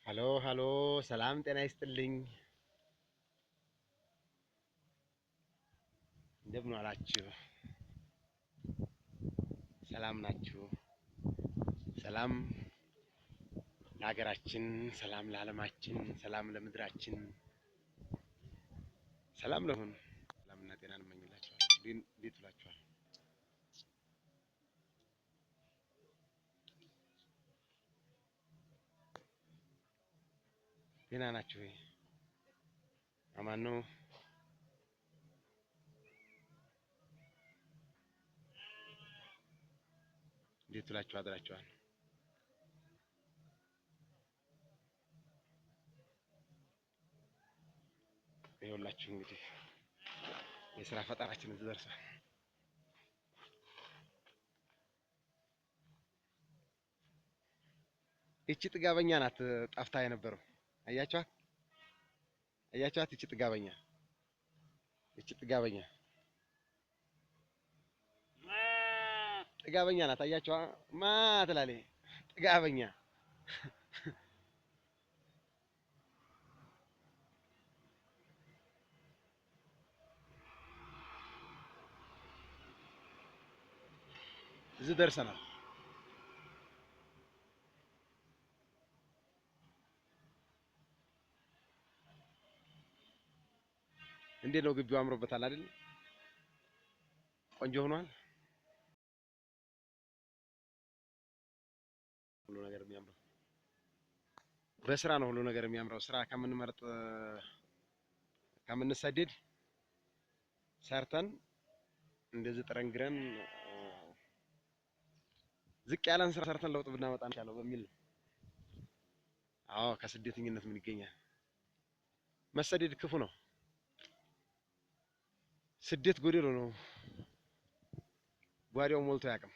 ሀሎ ሀሎ፣ ሰላም ጤና ይስጥልኝ። እንደምን ዋላችሁ? ሰላም ናችሁ? ሰላም ለሀገራችን፣ ሰላም ለዓለማችን፣ ሰላም ለምድራችን፣ ሰላም ለሁን። ሰላምና ጤናን እመኝላችኋለሁ። እንዴት ውላችኋል? ጤና ናችሁ ወይ? አማን ነው? እንዴት ውላችሁ አድራችኋል? ይኸውላችሁ እንግዲህ የስራ ፈጣራችን እዚህ ደርሷል። ይቺ ጥጋበኛ ናት ጠፍታ የነበረው። አያችኋት? አያችኋት? ይቺ ጥጋበኛ ጥጋበኛ ናት። አያችኋት? ማ ትላለች ጥጋበኛ። እዚህ ደርሰናል። እንዴት ነው ግቢው? አምሮበታል አይደል? ቆንጆ ሆኗል። ሁሉ ነገር የሚያምረው በስራ ነው። ሁሉ ነገር የሚያምረው ስራ ከምንመርጥ ከምንሰደድ ሰርተን እንደዚህ ጥረን ግረን ዝቅ ያለን ስራ ሰርተን ለውጥ ብናመጣ እንችላለን በሚል ነው። አዎ ከስደተኝነት ምን ይገኛል? መሰደድ ክፉ ነው። ስደት ጎደሎ ነው። ጓዳው ሞልቶ አያውቅም።